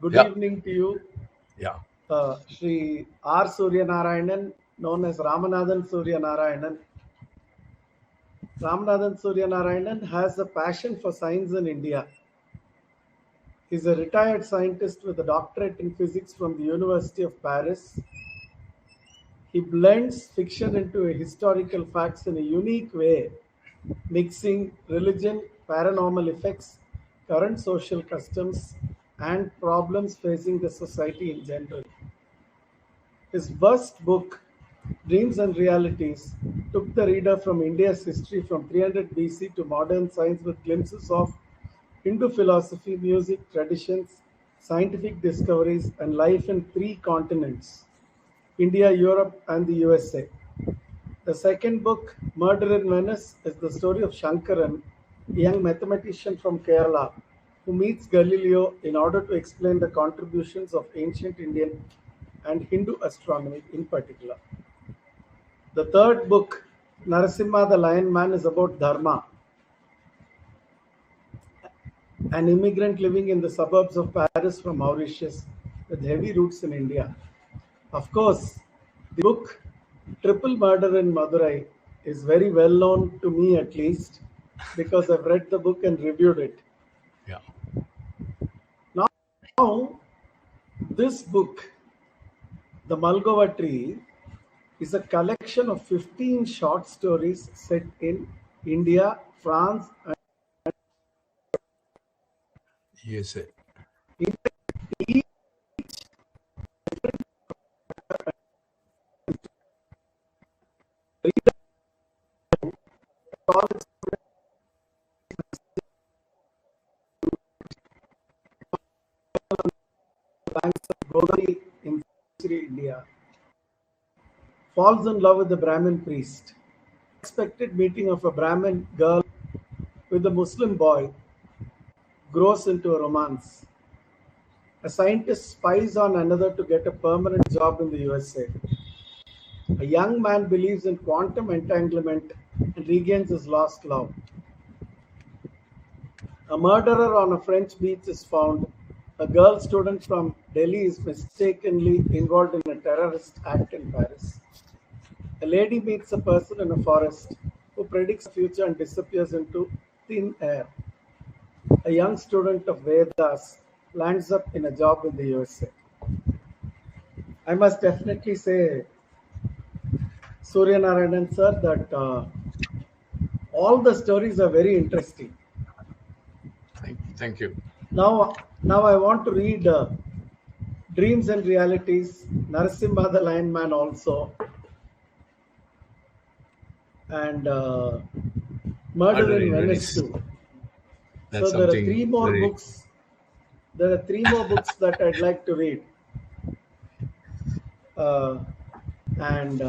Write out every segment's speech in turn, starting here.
Good Yeah, evening to you, yeah. Sri R. Suryanarayanan, known as Ramanathan Suryanarayanan. Ramanathan Suryanarayanan has a passion for science in India. He's a retired scientist with a doctorate in physics from the University of Paris. He blends fiction into historical facts in a unique way, mixing religion, paranormal effects, current social customs, and problems facing the society in general. His first book, Dreams and Realities, took the reader from India's history from 300 BC to modern science with glimpses of Hindu philosophy, music, traditions, scientific discoveries, and life in three continents: India, Europe, and the USA. The second book, Murder in Venice, is the story of Shankaran, a young mathematician from Kerala who meets Galileo in order to explain the contributions of ancient Indian and Hindu astronomy in particular. The third book, Narasimha the Lion Man, is about Dharma, an immigrant living in the suburbs of Paris from Mauritius with heavy roots in India. Of course, the book Triple Murder in Madurai is very well known to me, at least, because I've read the book and reviewed it. Yeah. Now, this book, The Malgova Tree, is a collection of 15 short stories set in India, France, and USA. each all banks of Godavari in India, falls in love with the Brahmin priest. Unexpected meeting of a Brahmin girl with a Muslim boy grows into a romance. A scientist spies on another to get a permanent job in the USA. A young man believes in quantum entanglement and regains his lost love. A murderer on a French beach is found. A girl student from Delhi is mistakenly involved in a terrorist act in Paris. A lady meets a person in a forest who predicts the future and disappears into thin air. A young student of Vedas lands up in a job in the USA. I must definitely say, Suryanarayanan sir, that all the stories are very interesting. Thank you. Now I want to read Dreams and Realities, Narasimha the Lion Man also, and Murder Murder in in Venice Venice. too. That's So there are something three more very. books. There are three more books that I'd like to read, uh, and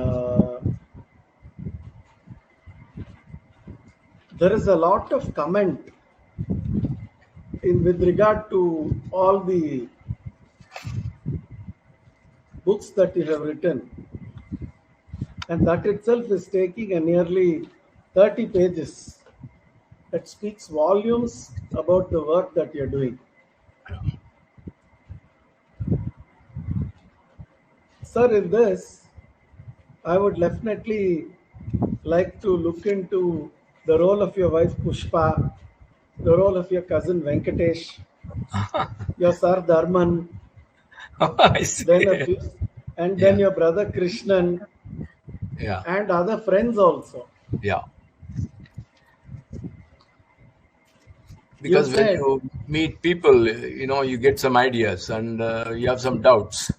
there is a lot of comment in with regard to all the books that you have written, and that itself is taking a nearly 30 pages. That speaks volumes about the work that you're doing. Sir, in this, I would definitely like to look into the role of your wife Pushpa, the role of your cousin Venkatesh, your sir Dharman, I see. then a few, and then Yeah, your brother Krishnan, yeah, and other friends also. yeah. You Because when said you meet people, you get some ideas and you have some doubts.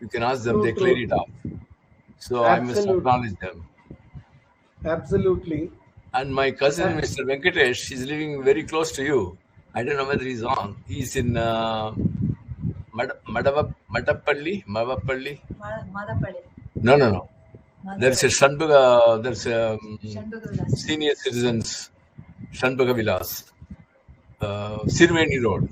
You can ask them, true, they clear true, it up. So I must absolute, acknowledge them. absolutely. And my cousin, Uh, Mr. Venkatesh, is living very close to you. I don't know whether he's on. He's in Madappalli. No, no, no. There's a Shanbaga, there's a senior citizens, Shanbaga Vilas, Sirveni Road,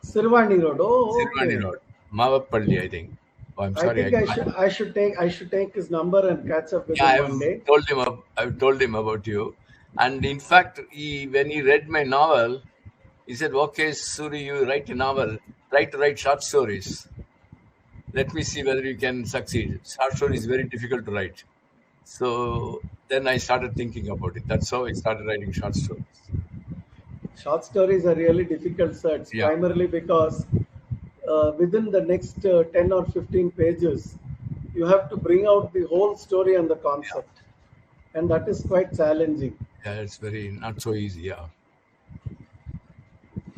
Sirvani Road. Oh, Sirvani okay. Road, Mavappalli, I think. Oh, I'm I sorry. think I should take his number and catch up with Yeah, him one day. I've told him about you. And in fact, when he read my novel, He said, okay, Suri, you write a novel, try to write short stories. Let me see whether you can succeed. Short story is very difficult to write. So then I started thinking about it. That's how I started writing short stories. Short stories are really difficult search, Yeah. primarily because within the next 10 or 15 pages, you have to bring out the whole story and the concept. And that is quite challenging. Yeah, it's very not so easy. Yeah.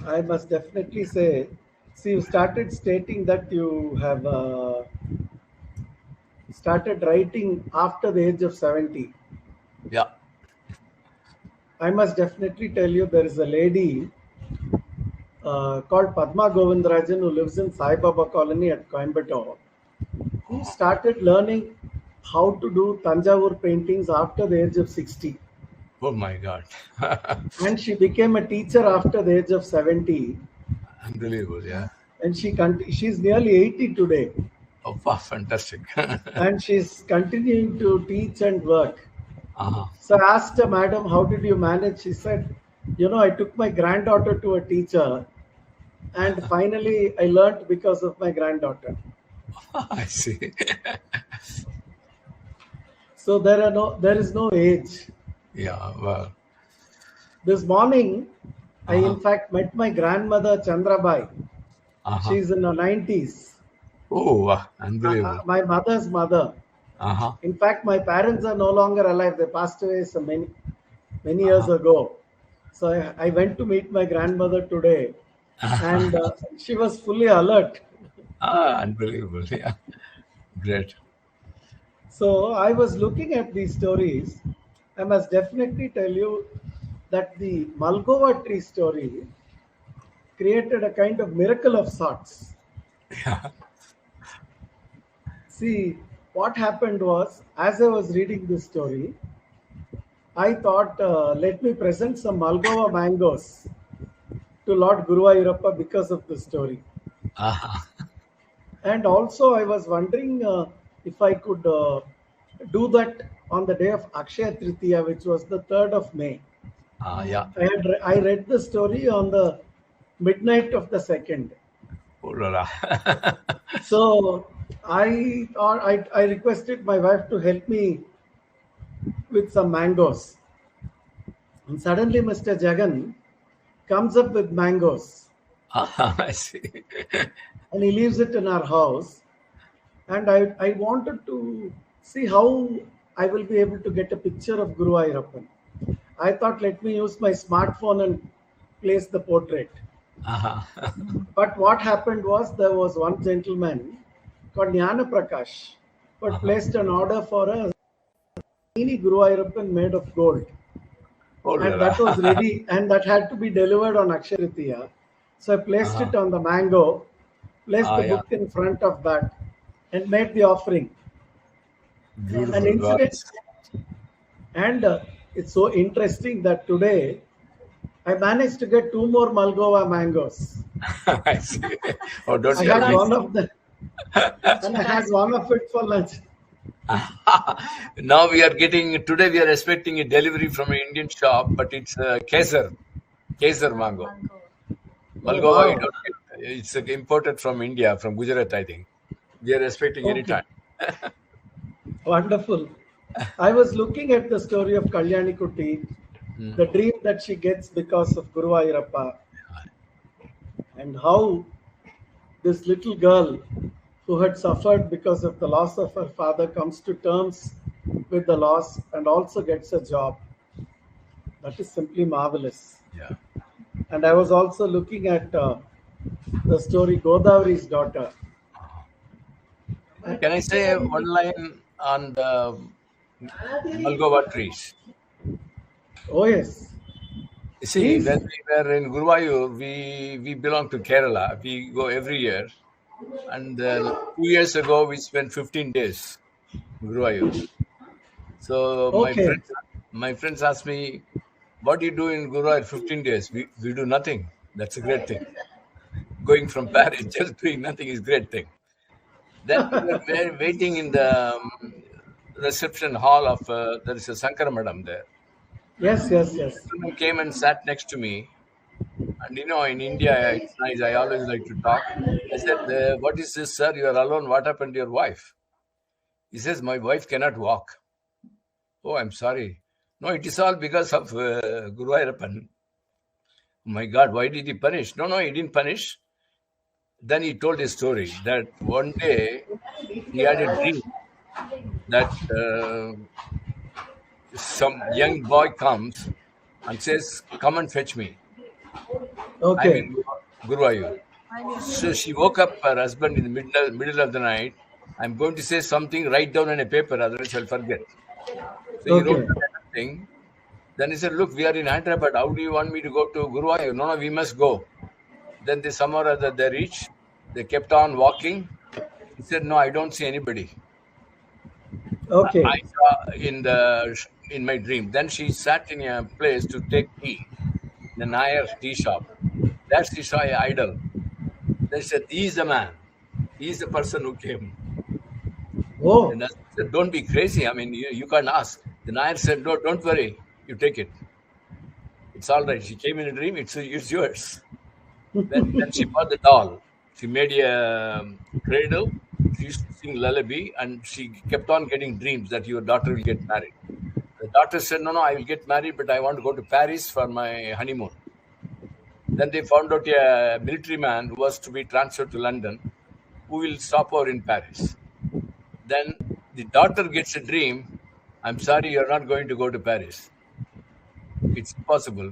I must definitely say, see, you started stating that you have started writing after the age of 70. Yeah. I must definitely tell you there is a lady called Padma Govindarajan who lives in Sai Baba colony at Coimbatore, who started learning how to do Tanjavur paintings after the age of 60. Oh my God. And she became a teacher after the age of 70. Unbelievable. Yeah. And she's nearly 80 today. Oh, wow, fantastic. And she's continuing to teach and work. Uh-huh. So I asked her, Madam, how did you manage? She said, I took my granddaughter to a teacher, and finally I learned because of my granddaughter. I see. So there is no age. Yeah, well. This morning, I Uh-huh. in fact met my grandmother Chandrabai. Uh-huh. She's in her 90s. Oh, wow, unbelievable. My mother's mother. Uh-huh. In fact, my parents are no longer alive. They passed away many years ago. So I went to meet my grandmother today, and she was fully alert. Unbelievable. Yeah. Great. So I was looking at these stories. I must definitely tell you that the Malgova tree story created a kind of miracle of sorts. Yeah. See, what happened was, as I was reading this story, I thought, let me present some Malgova mangoes to Lord Guruvayurappa because of the story. Uh-huh. And also, I was wondering if I could do that on the day of Akshaya Tritiya, which was the 3rd of May. Yeah. I read the story on the midnight of the 2nd. Oh, la, la. So I requested my wife to help me with some mangoes. And suddenly Mr. Jagan comes up with mangoes I see. and he leaves it in our house. And I wanted to see how I will be able to get a picture of Guru Ayappan. I thought, let me use my smartphone and place the portrait. Uh-huh. But what happened was there was one gentleman called Jnana Prakash who had placed an order for a mini Guru Ayappan made of gold. Oh, la, And la. that was ready, and that had to be delivered on Akshaya Tritiya. So I placed it on the mango, placed the Yeah. book in front of that, and made the offering. An Beautiful. incident, and it's so interesting that today I managed to get 2 more Malgova mangoes. I see. Oh, don't I you had agree? one of them, and I had one of it for lunch. Now today we are expecting a delivery from an Indian shop, but it's Kesar mango. Malgova, wow. you don't get. It's imported from India, from Gujarat, I think. We are expecting any Okay. time. Wonderful. I was looking at the story of Kalyani Kuti, the dream that she gets because of Guru Ayappa, and how this little girl who had suffered because of the loss of her father comes to terms with the loss and also gets a job. That is simply marvelous. Yeah. And I was also looking at the story Godavari's daughter. Can I say one line on the Malgova trees? Oh yes. You see, Please. when we were in Guruvayur, we belong to Kerala. We go every year. And 2 years ago, we spent 15 days in Guruvayur. So Okay. my friends asked me, what do you do in Guruvayur 15 days? We do nothing. That's a great thing. Going from Paris, just doing nothing is a great thing. Then we were waiting in the reception hall of, there is a Sankara Madam there. Yes. Someone came and sat next to me. And in India, it's nice. I always like to talk. I said, "What is this, sir? You are alone. What happened to your wife?" He says, "My wife cannot walk." Oh, I'm sorry. No, it is all because of Guru Ayappan. My God, why did he punish? No, he didn't punish. Then he told his story that one day he had a dream that some young boy comes and says, "Come and fetch me. I'm Okay. in Guruvayur." So she woke up her husband in the middle of the night. "I'm going to say something, write down on a paper, otherwise I'll forget." So he wrote Okay. down everything. Then he said, "Look, we are in Hyderabad. How do you want me to go to Guruvayur?" No, we must go. Then they somehow or other they reached. They kept on walking. He said, "No, I don't see anybody. I Okay. saw in my dream." Then she sat in a place to take tea in a Nair tea shop. There she saw an idol. Then she said, "He's the man. He's the person who came." Oh. And I said, "Don't be crazy. I mean, you can't ask." The Nair said, "No, don't worry. You take it. It's all right. She came in a dream. It's yours." Then she bought the doll. She made a cradle. She used to sing lullaby, and she kept on getting dreams that your daughter will get married. The daughter said, "No, I will get married, but I want to go to Paris for my honeymoon." Then they found out a military man who was to be transferred to London, who will stop over in Paris. Then the daughter gets a dream. "I'm sorry, you're not going to go to Paris. It's impossible."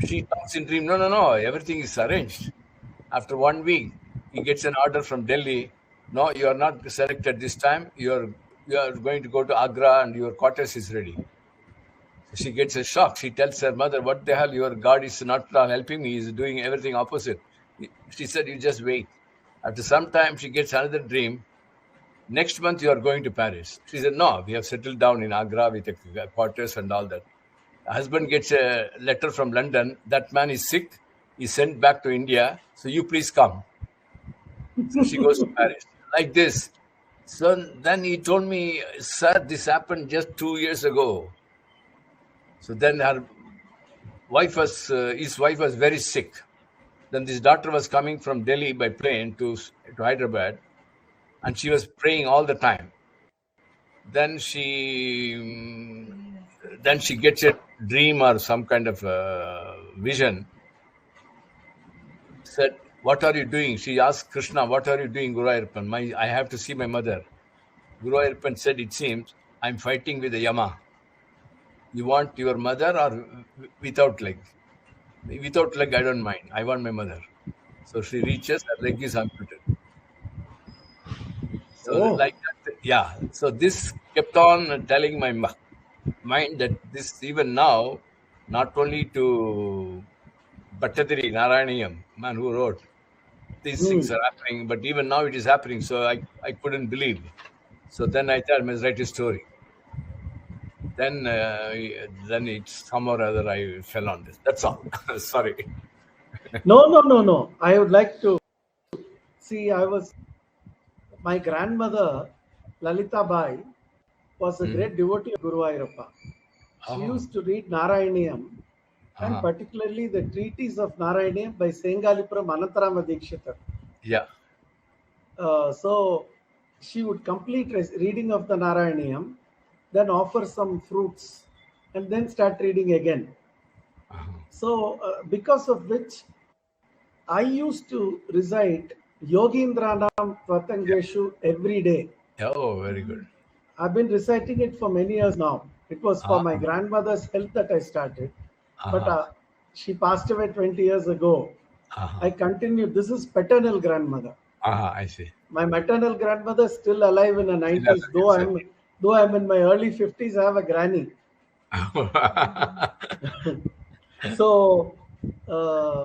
She talks in dream. No. Everything is arranged. After 1 week, he gets an order from Delhi. "No, you are not selected this time. You are going to go to Agra, and your quarters is ready." So she gets a shock. She tells her mother, "What the hell? Your God is not helping me. He's doing everything opposite." She said, "You just wait." After some time, she gets another dream. "Next month, you are going to Paris." She said, "No, we have settled down in Agra with the quarters and all that." The husband gets a letter from London. "That man is sick. He's sent back to India. So you please come." So she goes to Paris. Like this. So then he told me, "Sir, this happened just 2 years ago." So then his wife was very sick. Then this daughter was coming from Delhi by plane to Hyderabad, and she was praying all the time. Then she gets a dream or some kind of vision. Said, "What are you doing?" She asked Krishna, "What are you doing, Guru Ayappan? I have to see my mother." Guru Ayappan said, "It seems I'm fighting with the Yama. You want your mother or without leg? Without leg, I don't mind. I want my mother." So she reaches, her leg is amputated. So Oh. like that, yeah. So this kept on telling my mind that this even now, not only to Bhattadiri Narayaniyam, man who wrote, these Hmm. things are happening, but even now it is happening. So I couldn't believe. So then I thought I must write a story. Then it's somehow or other I fell on this. That's all. Sorry. No. I would like to see. My grandmother, Lalita Bai, was a Mm. great devotee of Guru Ayappa. She Oh. used to read Narayaniyam, and Uh-huh. particularly the treatise of Narayaniyam by Sengalipuram Anantarama Dikshitar. Yeah. So she would complete reading of the Narayaniyam, then offer some fruits, and then start reading again. Uh-huh. So, because of which I used to recite Yogindranam Yeah. Tvatangeshu every day. Oh, very good. I've been reciting it for many years now. It was for my Uh-huh. grandmother's health that I started, but Uh-huh. she passed away 20 years ago. Uh-huh. I continued. This is paternal grandmother. Uh-huh. I see. My maternal grandmother is still alive in her Still alive, 90s. you said. Though I'm in my early 50s, I have a granny. So, uh,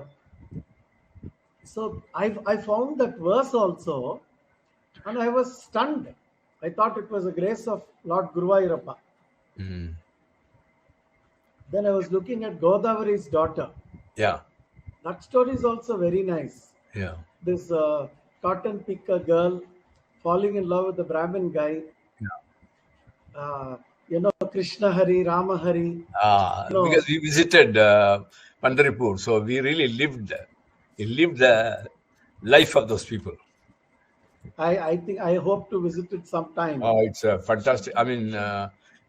I found that verse also, and I was stunned. I thought it was a grace of Lord Guruvayurappa. Mm. Then I was looking at Godavari's daughter. Yeah. That story is also very nice. Yeah. This cotton picker girl falling in love with the Brahmin guy. Krishna Hari, Rama Hari. Because we visited Pandharpur. So we really lived the life of those people. I think I hope to visit it sometime. Oh, it's fantastic. I mean,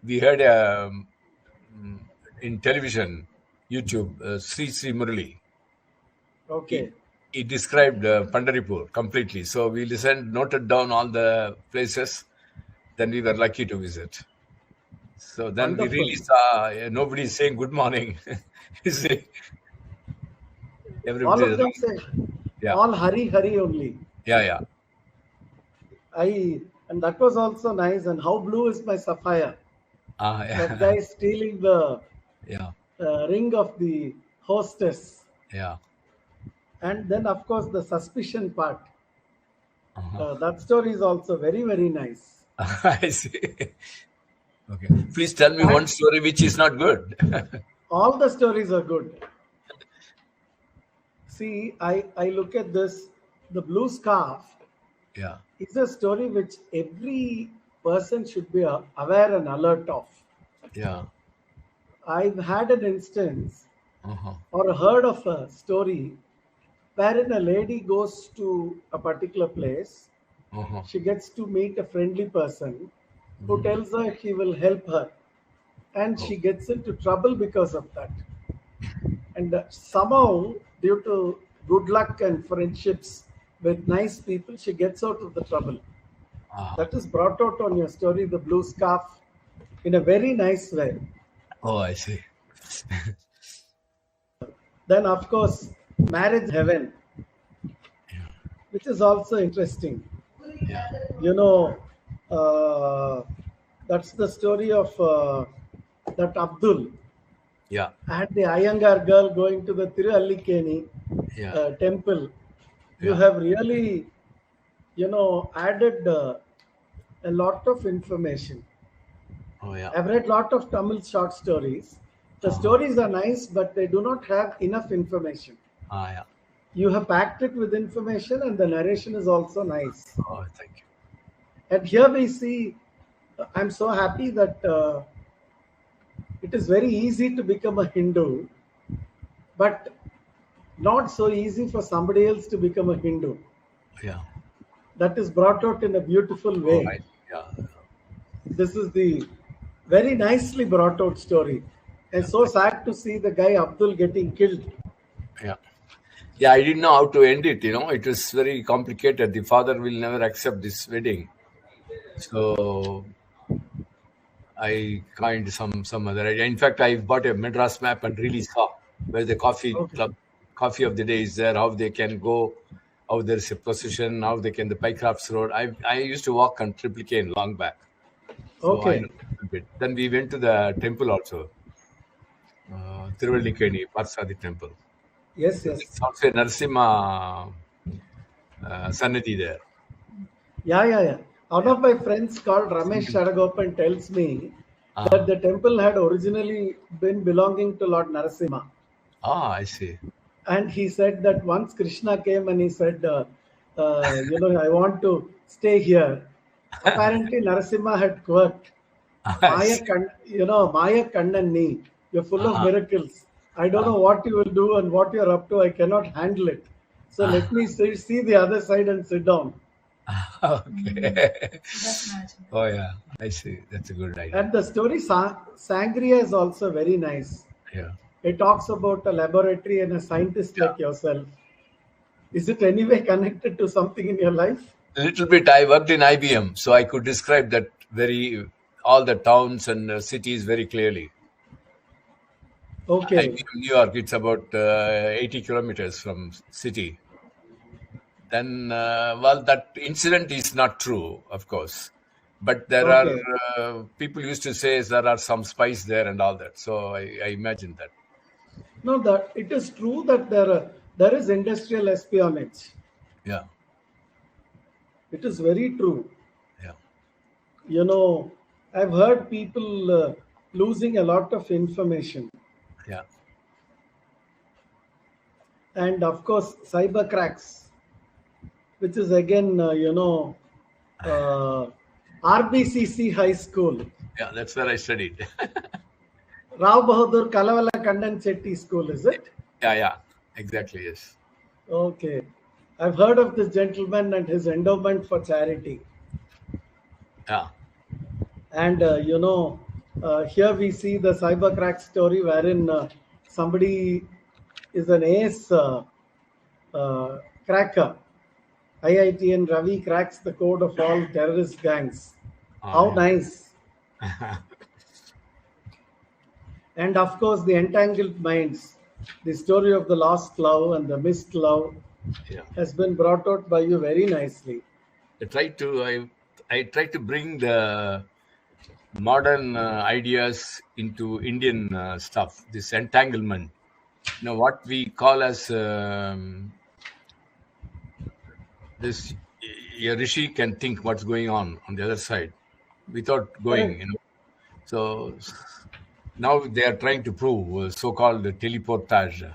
we heard in television, YouTube, Sri Murali. Okay. He described Pandharpur completely. So we listened, noted down all the places. Then we were lucky to visit. So then we Wonderful. really saw nobody saying good morning. You see, All everybody of is them say, yeah, all Hari Hari only. yeah. And that was also nice. And how blue is my sapphire? That Yeah, guy stealing the yeah, ring of the hostess. yeah. And then, of course, the suspicion part. Uh-huh. That story is also very, very nice. I see. Okay. Please tell me And one story which is not good. all the stories are good. See, I look at this. The blue scarf Yeah, is a story which every person should be aware and alert of. yeah. I've had an instance Uh-huh. or heard of a story wherein a lady goes to a particular place. Uh-huh. She gets to meet a friendly person who Mhm. tells her he will help her, and Oh, she gets into trouble because of that. And somehow, due to good luck and friendships with nice people, she gets out of the trouble. uh-huh. That is brought out on your story, The Blue Scarf, in a very nice way. Oh, I see. Then, of course, Marriage Heaven, Yeah, which is also interesting. yeah, You know, uh, that's the story of that Abdul yeah, and the Iyengar girl going to the Tiruallikeni yeah, temple. You yeah. have really, added a lot of information. Oh, yeah. I've read a lot of Tamil short stories. The Uh-huh. stories are nice, but they do not have enough information. Yeah. You have packed it with information, and the narration is also nice. Oh, thank you. And here we see, I'm so happy that it is very easy to become a Hindu, but not so easy for somebody else to become a Hindu. Yeah. That is brought out in a beautiful Oh, way. yeah. This is the very nicely brought out story. And Yeah. so sad to see the guy Abdul getting killed. Yeah. Yeah, I didn't know how to end it. It was very complicated. The father will never accept this wedding. So I kind some other idea. In fact, I bought a Madras map and really saw where the Okay. coffee of the day is there, how they can go, how there's a procession, how they can the Pycrafts Road. I used to walk on Triple Cane long back, so I know Okay. a little bit. Then we went to the temple also, Tiruvallikeni Parsadi temple. Yes, So yes. there's also a Narasimha Sannidhi there. Yeah. One Yeah. of my friends called Ramesh Shadagopan tells me that Uh, the temple had originally been belonging to Lord Narasimha. I see. And he said that once Krishna came and he said, I want to stay here. Apparently, Narasimha had quirked. I see. Maya Kannanni, you're full of Uh, miracles. I don't uh, know what you will do and what you're up to. I cannot handle it. So uh, let me see the other side and sit down. okay. That's magic. Oh, yeah. I see. That's a good idea. And the story Sangria is also very nice. Yeah. It talks about a laboratory and a scientist Yeah. like yourself. Is it anyway connected to something in your life? A little bit. I worked in IBM, so I could describe that all the towns and cities very clearly. Okay. IBM New York, it's about 80 kilometers from city. Then, that incident is not true, of course. But there are Okay. people used to say there are some spies there and all that. So I imagine that. No, that it is true that there is industrial espionage. Yeah. It is very true. Yeah. I've heard people losing a lot of information. Yeah. And of course, cyber cracks, which is again, RBCC High School. Yeah. That's where I studied. Rao Bahadur Kalavala Kandan Chetty School, is it? Yeah, exactly, yes. Okay. I've heard of this gentleman and his endowment for charity. Yeah. And here we see the cyber crack story wherein somebody is an ace cracker. IITN Ravi cracks the code of all terrorist gangs. How nice. And of course, the entangled minds, the story of the lost love and the missed love has been brought out by you very nicely. I try to bring the modern ideas into Indian stuff, this entanglement. What we call as this, a rishi can think what's going on the other side without going, So now they are trying to prove so-called teleportage.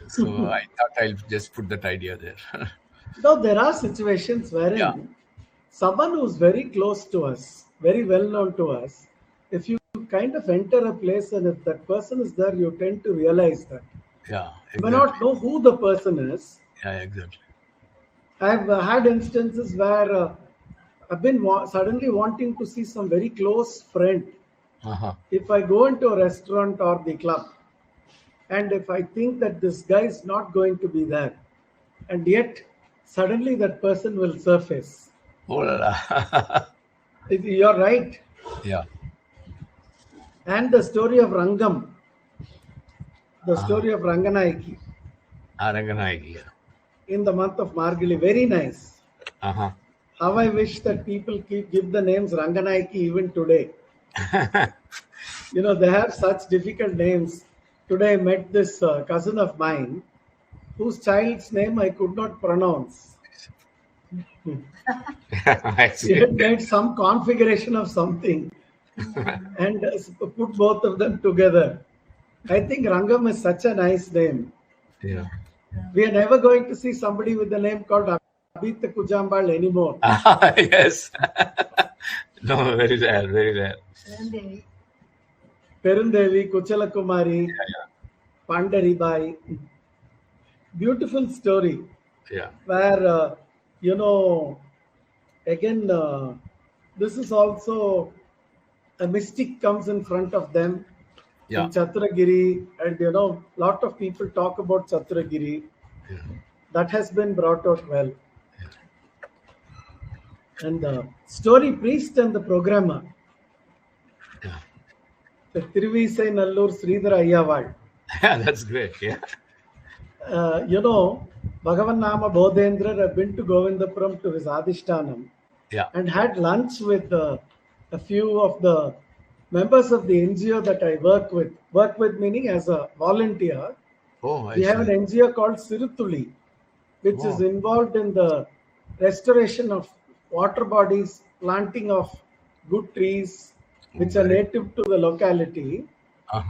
So I thought I'll just put that idea there. No, there are situations wherein someone who's very close to us, very well known to us, if you kind of enter a place and if that person is there, you tend to realize that. Yeah, exactly. You may not know who the person is. Yeah, exactly. I've had instances where I've been suddenly wanting to see some very close friend. If I go into a restaurant or the club, and if I think that this guy is not going to be there, and yet suddenly that person will surface. Oh la la. You're right. Yeah. And the story of Rangam, the story of Ranganayaki. Ranganayaki, yeah. In the month of Margili, very nice. How I wish that people give the names Ranganayaki even today. They have such difficult names. Today I met this cousin of mine whose child's name I could not pronounce. She had made some configuration of something and put both of them together. I think Rangam is such a nice name. Yeah. We are never going to see somebody with the name called Abhita Kujambal anymore. Yes. No, very rare, very rare. Perundevi, Kuchala Kumari, Pandaribai. Beautiful story. Yeah. Where, again, this is also a mystic comes in front of them. Yeah. In Chaturagiri, and lot of people talk about Chaturagiri. Yeah. That has been brought out well. And the story priest and the programmer. Yeah. The Tirvisai Nallur Sridhara Ayyawal. Yeah, that's great. Yeah. Bhagavan Nama Bodhendra have been to Govindapuram to his Adhishtanam. Yeah. And had lunch with a few of the members of the NGO that I work with. Work with meaning as a volunteer. We have an NGO called Sirutuli, which is involved in the restoration of water bodies, planting of good trees, which are native to the locality.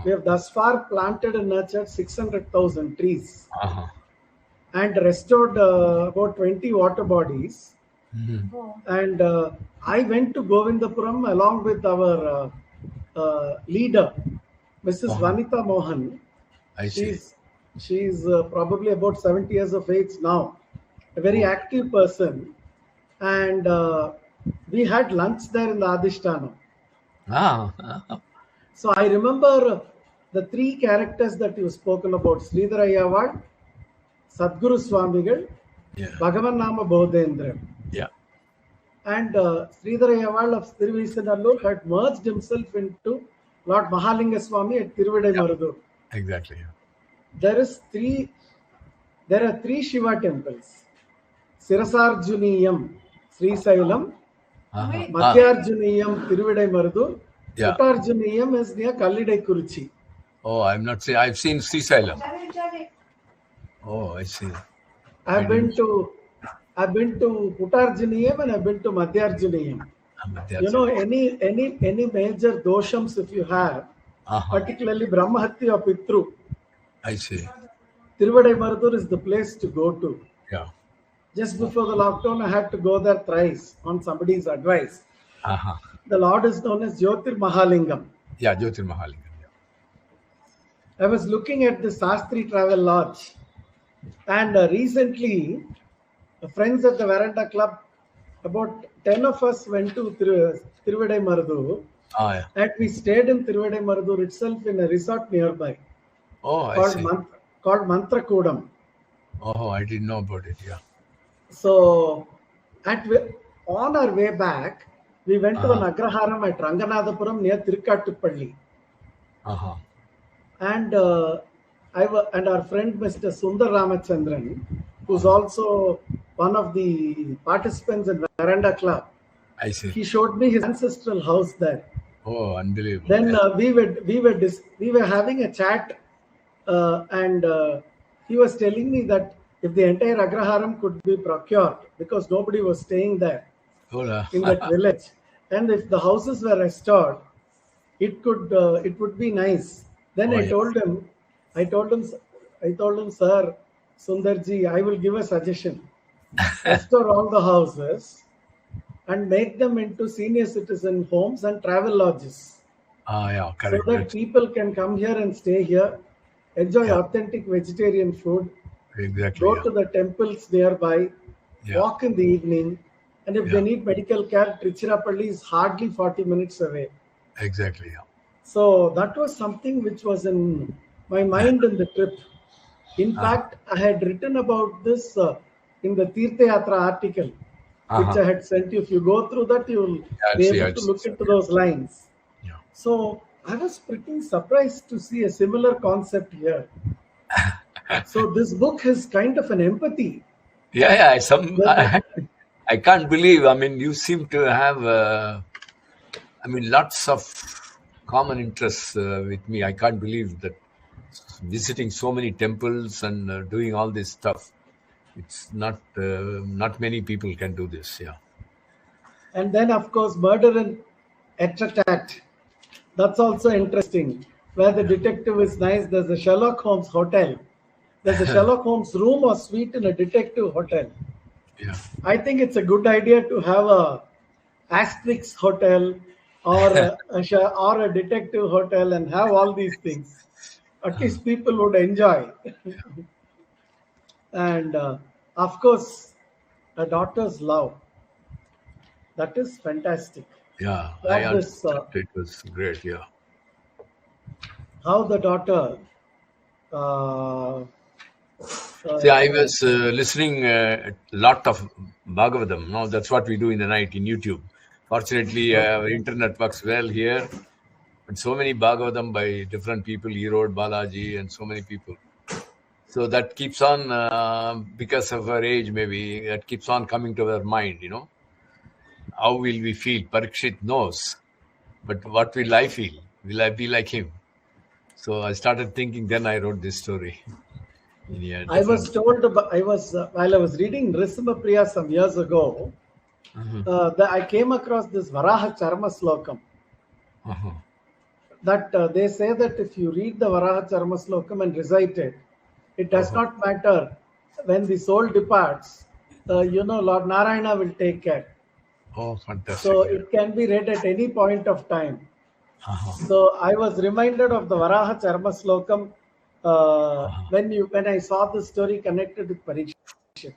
We have thus far planted and nurtured 600,000 trees and restored about 20 water bodies. And I went to Govindapuram along with our leader, Mrs. Vanitha Mohan. She's probably about 70 years of age now, a very active person. And we had lunch there in the Adhishtanam. So I remember the three characters that you spoken about: Sridhara Ayyawal, Sadguru Swamigal, Bhagavan Nama Bodhendra. Yeah. And Sridhara Ayyawal of Tirvisanallur had merged himself into Lord Mahalinga Swami at Tirvidai Marudur. Exactly. There are three Shiva temples: Sirasarjuniyam, Sri Sailam, Madhyarjuniyam, Tirvidai Marudur. Uttarjuniyam is near Kallidai Kuruchi. Oh, I'm not saying. I've seen Sri Sailam. Oh, I see. I've been to Uttarjuniyam and I've been to Madhyarjuniyam. Any major doshams if you have, particularly Brahmahatya or Pitru. I see. Tiruvadai Marudur is the place to go to. Yeah. Just before the lockdown, I had to go there thrice on somebody's advice. The Lord is known as Jyotir Mahalingam. Yeah, Jyotirmahalingam. I was looking at the Sastri Travel Lodge, and recently, friends at the Veranda Club, about 10 of us went to Tiruvadai Marudu, Yeah. and we stayed in Tiruvadai Marudu itself in a resort nearby Oh, I called, see. called Mantrakoodam. Oh, I didn't know about it. Yeah. So, on our way back, we went to an Uh-huh. Agraharam at Ranganathapuram near Tirukkattupalli. Uh-huh. And and our friend Mr. Sundar Ramachandran, who's Uh-huh. also one of the participants in Veranda Club, I see. he showed me his ancestral house there. Oh, unbelievable. Then Yeah. we were having a chat, and he was telling me that if the entire Agraharam could be procured, because nobody was staying there Oh, in that village, and if the houses were restored, it would be nice. Then oh, I yeah. told him, I told him, I told him, sir, Sundarji, I will give a suggestion: restore all the houses and make them into senior citizen homes and travel lodges, Yeah, so correct. that people can come here and stay here, enjoy Yeah. authentic vegetarian food, Exactly. go Yeah. to the temples nearby, Yeah. walk in the evening, and if they Yeah. need medical care, Tiruchirappalli is hardly 40 minutes away. Exactly. Yeah. So that was something which was in my mind in the trip. In Uh-huh. fact, I had written about this in the Tirtha Yatra article, which Uh-huh. I had sent you. If you go through that, you'll I'll be see. able I'll to see. look into those lines. Yeah. So I was pretty surprised to see a similar concept here. So this book is kind of an empathy. Yeah. Yeah. Some. That, I can't believe. I mean, you seem to have. Lots of common interests with me. I can't believe that visiting so many temples and doing all this stuff. It's not many people can do this. Yeah. and then, of course, murder and Etretat. That's also interesting. Where the detective is nice. There's a Sherlock Holmes hotel. There's a Sherlock Holmes room or suite in a detective hotel. Yeah. I think it's a good idea to have a Asterix hotel or or a detective hotel and have all these things. At least people would enjoy. And of course, a daughter's love. That is fantastic. Yeah. I What this, understand. It was great. Yeah. how the daughter. Uh, See, I was listening a lot of Bhagavatam. No, that's what we do in the night in YouTube. Fortunately, internet works well here. And so many Bhagavatam by different people, Erode, Balaji, and so many people. So that keeps on, because of her age, maybe, that keeps on coming to her mind, How will we feel? Parikshit knows. But what will I feel? Will I be like him? So I started thinking, then I wrote this story. I was told, while I was reading Nrisimha Priya some years ago, that I came across this Varaha Charma Slokam. That they say that if you read the Varaha Charma Slokam and recite it, it does not matter when the soul departs, Lord Narayana will take care. Oh, fantastic. So it can be read at any point of time. So I was reminded of the Varaha Charma Slokam when I saw the story connected with Parikshit.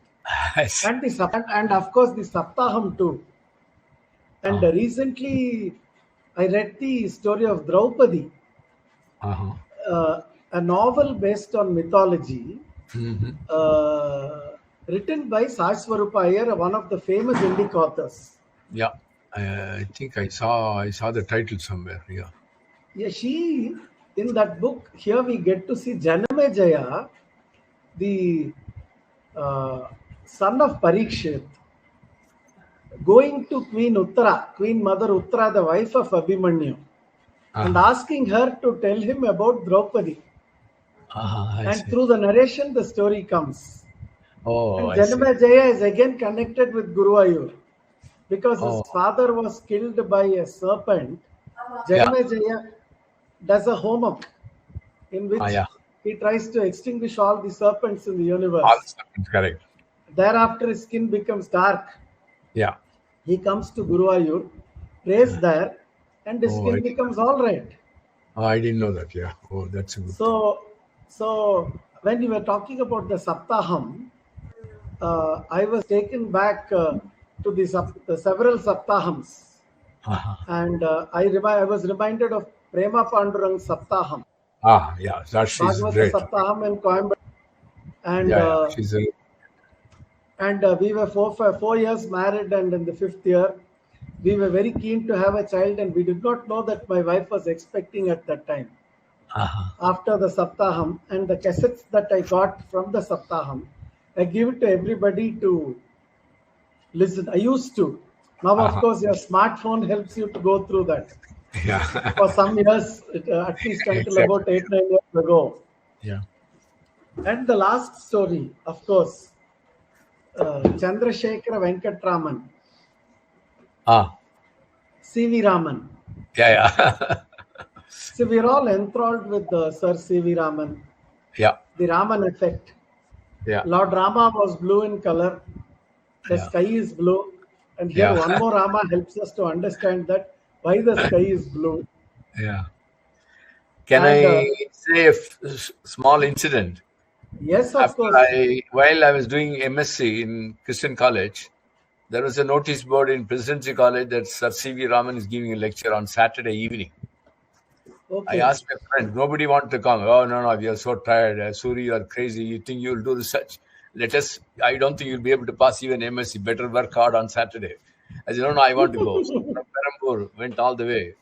And of course the Saptaham too. And recently I read the story of Draupadi, a novel based on mythology, written by Sashwarupa Iyer, one of the famous Indic authors. Yeah, I think I saw the title somewhere. Yeah. Yeah, in that book, here we get to see Janamejaya, the son of Parikshit, going to Queen Mother Uttara, the wife of Abhimanyu, and asking her to tell him about Draupadi. And through the narration, the story comes. And Janamejaya is again connected with Guruvayur, because his father was killed by a serpent. Janamejaya does a homam in which he tries to extinguish all the serpents in the universe. All serpents, correct. Thereafter, his skin becomes dark. Yeah. He comes to Guruvayur, prays there, and his skin becomes all right. Oh, I didn't know that. Yeah. Oh, that's a good thing. So when you were talking about the Saptaham, I was taken back to the several Saptahams, Uh-huh. and I was reminded of Prema Pandurang Saptaham, Yeah. That she's Bhagavata great. Saptaham in Coimbatore, and Yeah. Yeah. She's a. we were 4 years married, and in the fifth year, we were very keen to have a child, and we did not know that my wife was expecting at that time. Uh-huh. After the Saptaham, and the cassettes that I got from the Saptaham, I give it to everybody to listen. I used to. Now, of Uh-huh. course, your smartphone helps you to go through that. Yeah. For some years, at least until Exactly. about 8-9 years ago. Yeah. And the last story, of course, Chandrasekhara Venkatraman, Ah. C.V. Raman. Yeah. Yeah. So we're all enthralled with Sir C.V. Raman, Yeah. the Raman effect. Yeah. Lord Rama was blue in color, the Yeah. sky is blue, and here Yeah. one more Rama helps us to understand that why the sky is blue. Yeah. Can And I say a small incident? yes, of course. While I was doing MSc in Christian College, there was a notice board in Presidency College that Sir C.V. Raman is giving a lecture on Saturday evening. I Okay. asked my friend, nobody wanted to come. Oh, no, we are so tired. Suri, you are crazy. You think you'll do research? I don't think you'll be able to pass even MSc. Better work hard on Saturday. I said, no, I want to go. So from Perambur, went all the way,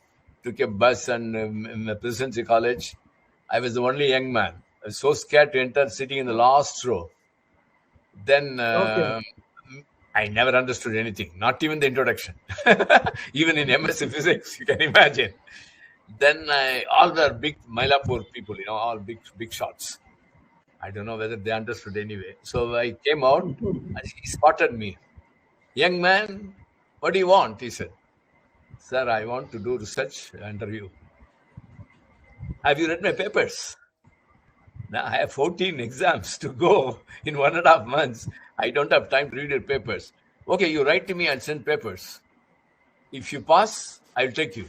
took a bus and in the Presidency College. I was the only young man. I was so scared to enter, sitting in the last row. Then Okay. I never understood anything, not even the introduction. Even in MSc Physics, you can imagine. Then all the big Mylapore people, all big shots. I don't know whether they understood anyway. So I came out and he spotted me. Young man, what do you want? He said, sir, I want to do research under you. Have you read my papers? Now I have 14 exams to go in 1.5 months. I don't have time to read your papers. Okay, you write to me and send papers. If you pass, I'll take you.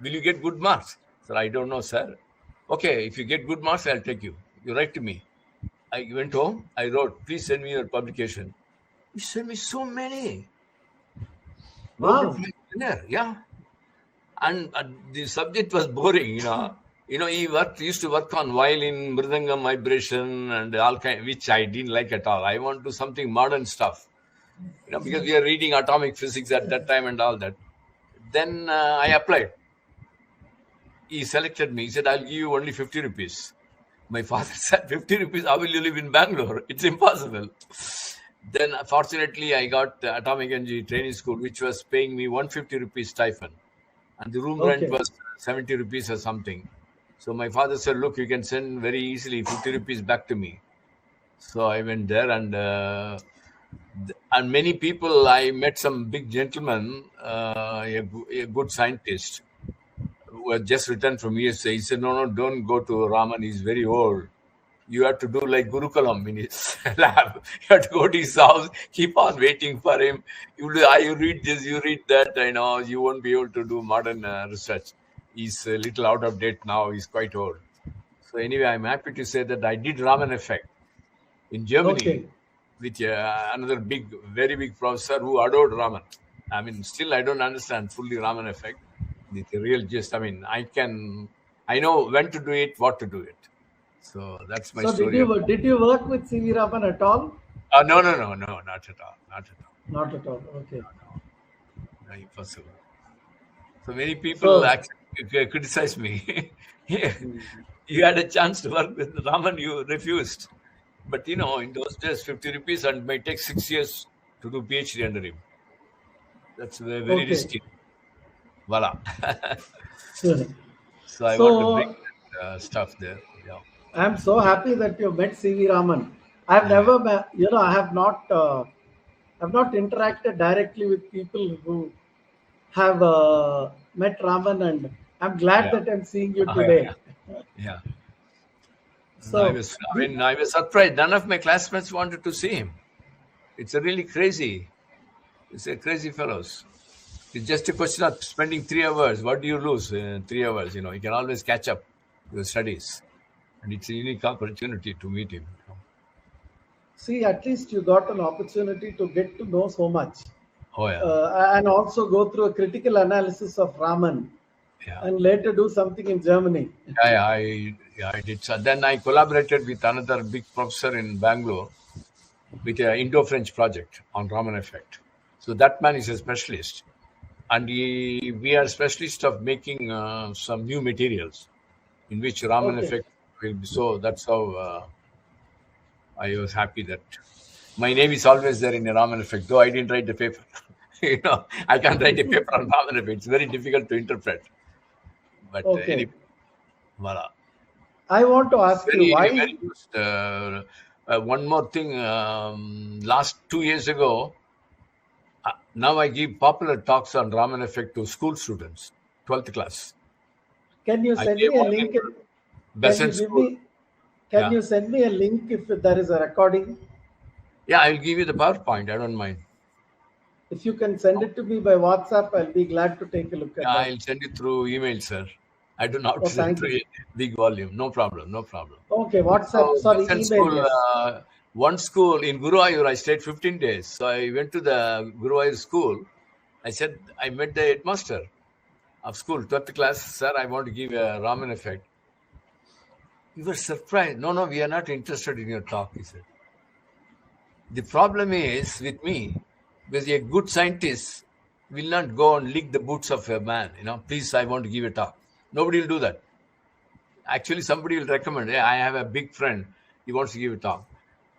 Will you get good marks? Sir, I don't know, sir. Okay, if you get good marks, I'll take you. You write to me. I went home. I wrote, please send me your publication. He sent me so many. Wow. Yeah. And the subject was boring, he used to work on violin, mridangam, vibration, and all kind, which I didn't like at all. I want to do something modern stuff, because we are reading atomic physics at that time and all that. Then I applied. He selected me. He said, I'll give you only 50 rupees. My father said, 50 rupees, how will you live in Bangalore? It's impossible. Then, fortunately, I got Atomic Energy Training School, which was paying me 150 rupees stipend. And the room rent was 70 rupees or something. So my father said, look, you can send very easily 50 rupees back to me. So I went there, and many people, I met some big gentleman, a good scientist, who had just returned from USA. He said, no, don't go to Raman. He's very old. You have to do like Gurukulam in his lab. You have to go to his house, keep on waiting for him. You read this, you read that. You won't be able to do modern research. He's a little out of date now. He's quite old. So anyway, I'm happy to say that I did Raman effect in Germany with another very big professor who adored Raman. I mean, still I don't understand fully Raman effect. The real gist. I mean, I know when to do it, what to do it. So that's my story. Did you work with C.V. Raman at all? No, not at all. Not at all. Not at all. Okay. No, impossible. So many people actually criticize me. You had a chance to work with Raman, you refused. But in those days, 50 rupees, and it might take 6 years to do PhD under him. That's very risky. Voila. So I want to bring that stuff there. Yeah. I'm so happy that you met C.V. Raman. I've never met, I have not interacted directly with people who have met Raman, and I'm glad that I'm seeing you today. Yeah. So I was surprised. None of my classmates wanted to see him. It's a really crazy. It's a crazy fellows. It's just a question of spending 3 hours. What do you lose in 3 hours? You can always catch up your studies. And it's a unique opportunity to meet him. See, at least you got an opportunity to get to know so much, Oh, yeah. and also go through a critical analysis of Raman, Yeah. and later do something in Germany. I did. So then I collaborated with another big professor in Bangalore with an Indo-French project on Raman effect. So that man is a specialist. And we are specialists of making some new materials in which Raman Okay. effect will be. So that's how I was happy that my name is always there in a Raman effect, though I didn't write the paper. I can't write a paper on Raman effect. It's very difficult to interpret. But Okay. anyway, voila. I want to ask you why. Very one more thing. Last 2 years ago, now I give popular talks on Raman effect to school students, 12th class. Can you I send gave me a one link? in Can Besant you give School. me? Can Yeah. you send me a link if there is a recording? Yeah, I'll give you the PowerPoint. I don't mind. If you can send it to me by WhatsApp, I'll be glad to take a look at Yeah, that. I'll send it through email, sir. I do not Oh, send thank through you. a big volume. No problem. Okay, WhatsApp. So, Sorry, Besant email. School, Yes. one school in Guruvayur, I stayed 15 days. So I went to the Guruvayur school. I said, I met the headmaster of school, 12th class. Sir, I want to give a Raman effect. You were surprised. No, we are not interested in your talk, he said. The problem is with me, because a good scientist will not go and lick the boots of a man. Please, I want to give a talk. Nobody will do that. Actually, somebody will recommend, hey, I have a big friend. He wants to give a talk.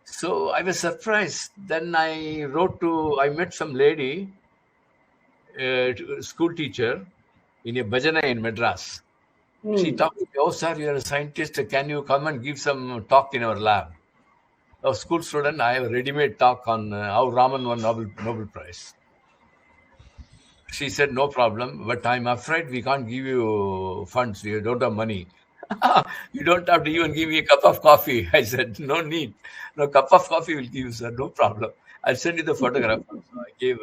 So I was surprised. Then I met some lady, school teacher, in a bhajana in Madras. She talked to me, oh, sir, you are a scientist. Can you come and give some talk in our lab? A school student, I have a ready-made talk on how Raman won Nobel Prize. She said, no problem, but I'm afraid we can't give you funds. You don't have money. You don't have to even give me a cup of coffee. I said, no need. No cup of coffee will give you, sir. No problem. I'll send you the photograph. So I gave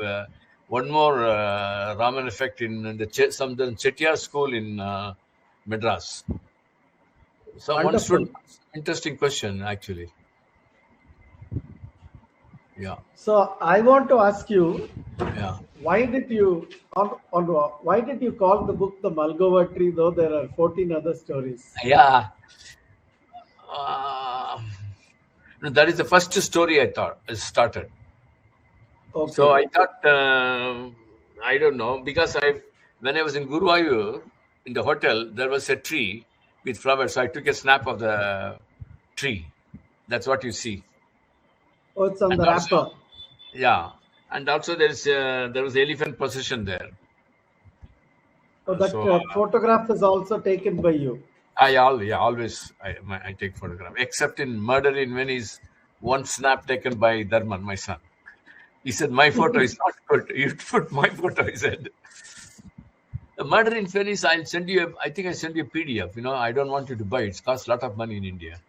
one more Raman effect in the Chettiar school in Madras. So one Wonderful. student, interesting question, actually. Yeah. So I want to ask you, Yeah. why did you why did you call the book the Malgova tree, though there are 14 other stories? Yeah. That is the first story I started. Okay. So I thought, I don't know, because when I was in Guruvayur, in the hotel, there was a tree with flowers. So I took a snap of the tree. That's what you see. Oh, it's on And the also- wrapper. Yeah. And also there was elephant procession there. Oh, that So, photograph is also taken by you. I always take photograph, except in Murder in Venice, one snap taken by Dharman, my son. He said, my photo is not good. You put my photo, he said. The Murder in Venice, I think I send you a PDF. I don't want you to buy it. It costs a lot of money in India.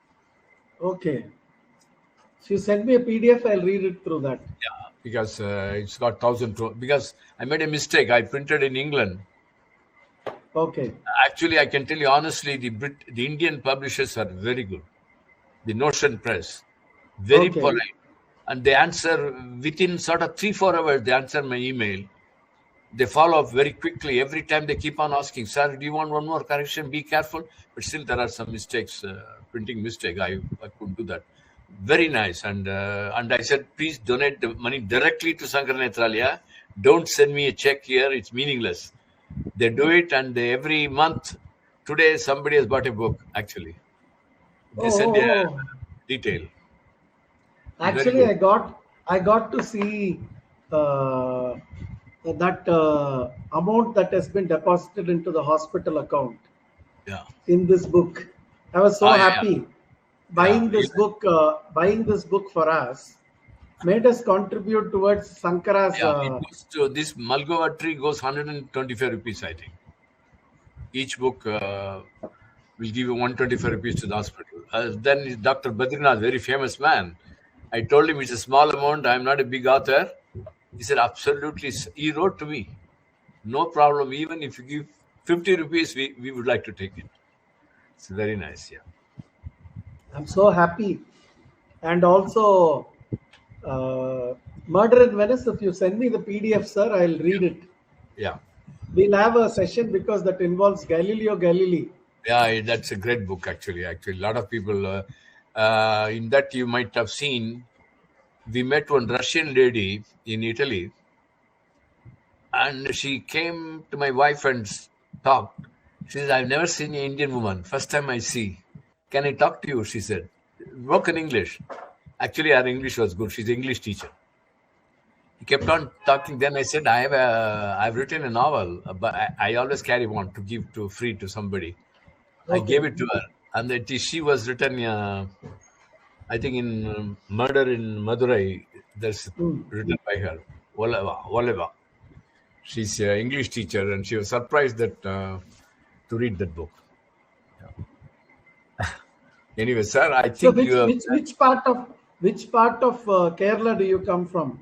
Okay. If you send me a PDF, I'll read it through that. Yeah, because it's got 1,000. Because I made a mistake. I printed in England. Okay. Actually, I can tell you honestly, the Indian publishers are very good. The Notion Press, very Okay. polite. And they answer within sort of 3-4 hours, they answer my email. They follow up very quickly. Every time they keep on asking, sir, do you want one more correction? Be careful. But still there are some mistakes, printing mistake. I could do that. Very nice. And I said, please donate the money directly to Sankara Nethralaya. Don't send me a check here. It's meaningless. They do it, and every month, today somebody has bought a book, actually. They send a detail. Actually, I got to see that amount that has been deposited into the hospital account. Yeah. In this book, I was so happy. Yeah. Buying this book for us made us contribute towards Sankara's. This Malgova tree goes 125 rupees, I think. Each book will give you 125 rupees to the hospital. Then Dr. Badrinath, very famous man, I told him it's a small amount. I'm not a big author. He said, absolutely. He wrote to me. no problem. Even if you give 50 rupees, we would like to take it. It's very nice. Yeah. I'm so happy. And also, Murder in Venice, if you send me the PDF, sir, I'll read it. Yeah. We'll have a session because that involves Galileo Galilei. Yeah, that's a great book, actually. A lot of people, in that you might have seen, we met one Russian lady in Italy, and she came to my wife and talked. She said, I've never seen an Indian woman. First time I see. Can I talk to you? She said. Broken English. Actually, her English was good. She's an English teacher. He kept on talking. Then I said, I've written a novel, but I always carry one to give to free to somebody. I gave it to her. And she was written, I think in Murder in Madurai, that's written by her. Waleva. She's an English teacher, and she was surprised that to read that book. Yeah. Anyway, sir, I think which part of Kerala do you come from?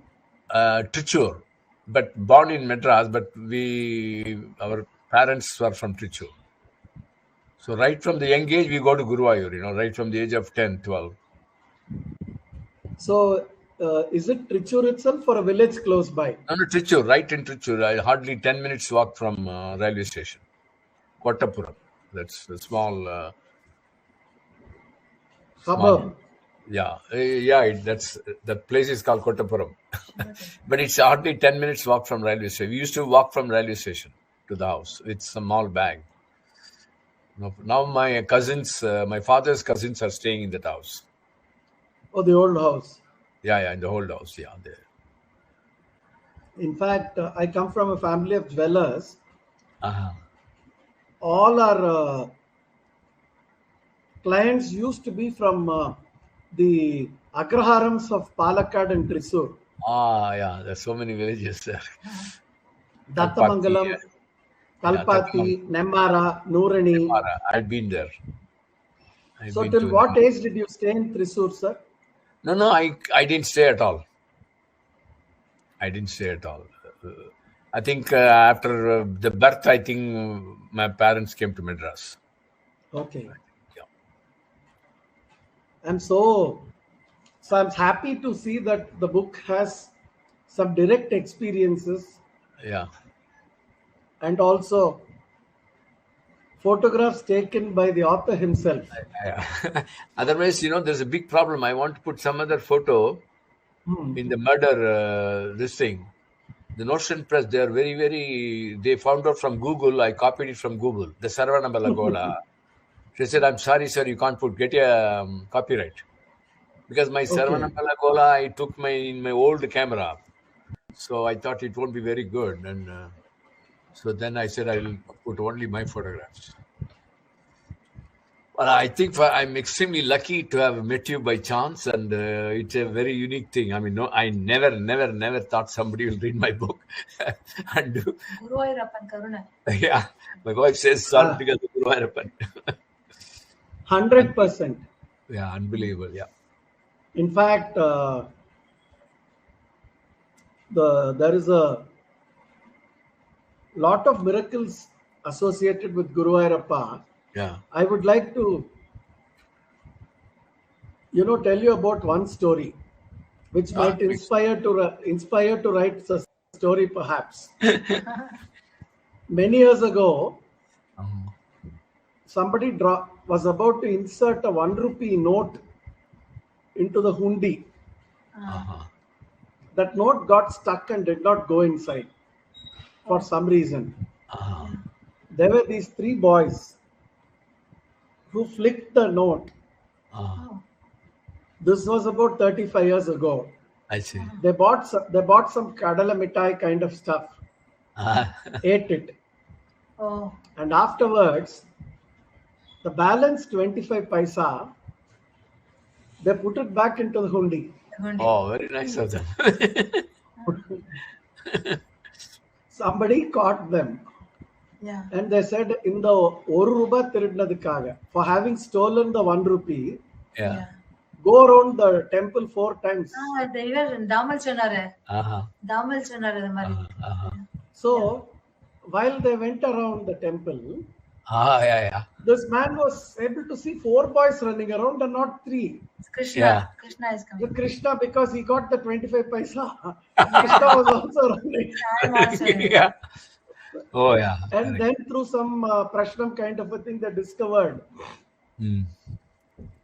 Trichur, but born in Madras, but our parents were from Trichur. So right from the young age, we go to Guruvayur, right from the age of 10, 12. So is it Trichur itself or a village close by? No, Trichur, right in Trichur. Hardly 10 minutes walk from railway station. Kottapuram. That's a small suburb. That place is called Kottapuram. But it's hardly 10 minutes walk from railway station. We used to walk from railway station to the house. It's a small bag. Now my cousins, my father's cousins are staying in that house. Oh, the old house. Yeah, in the old house. Yeah, there. In fact, I come from a family of dwellers. Uh-huh. All our clients used to be from the Agraharams of Palakkad and Thrissur. Yeah, there's so many villages there. Dattamangalam, Kalpati, Nemmara, Noorani. I've been there. So till what age did you stay in Thrissur, sir? No, I didn't stay at all. I think after the birth, I think my parents came to Madras. Okay. Yeah. So I'm happy to see that the book has some direct experiences. Yeah. And also photographs taken by the author himself. Yeah. Otherwise, there's a big problem. I want to put some other photo in the murder, this thing. The Notion Press, they are very, very, they found out from Google. I copied it from Google. The Saravana Balagola. She said, I'm sorry, sir, you can't get a copyright. Because my Saravana Balagola, I took in my old camera. So I thought it won't be very good. And so then I said, I'll put only my photographs. Well, I think I'm extremely lucky to have met you by chance, and it's a very unique thing. I mean, no, I never thought somebody will read my book and do. Yeah, my wife says son because of Guruvayurappan. 100%. Yeah, unbelievable. Yeah. In fact, there is a lot of miracles associated with Guruvayurappa. Yeah. I would like to, tell you about one story, which might inspire to write a story, perhaps. Many years ago, somebody was about to insert a 1 rupee note into the hundi. That note got stuck and did not go inside for some reason. There were these 3 boys who flicked the note. This was about 35 years ago. I see. They bought some kadala mitai kind of stuff, ate it, and afterwards, the balance 25 paisa, they put it back into the hundi. Oh, very nice of them. Somebody caught them. Yeah. And they said, in the Oru Ruba Tirudnadikaga, for having stolen the 1 rupee, go around the temple 4 times. Damal chonare. So while they went around the temple, Yeah. this man was able to see 4 boys running around and not 3. Krishna. Yeah. Krishna is The coming. Krishna, because he got the 25 paisa, Krishna was also running. I'm also Yeah. Oh, yeah. And Correct. then through some prashnam kind of a thing, they discovered Hmm.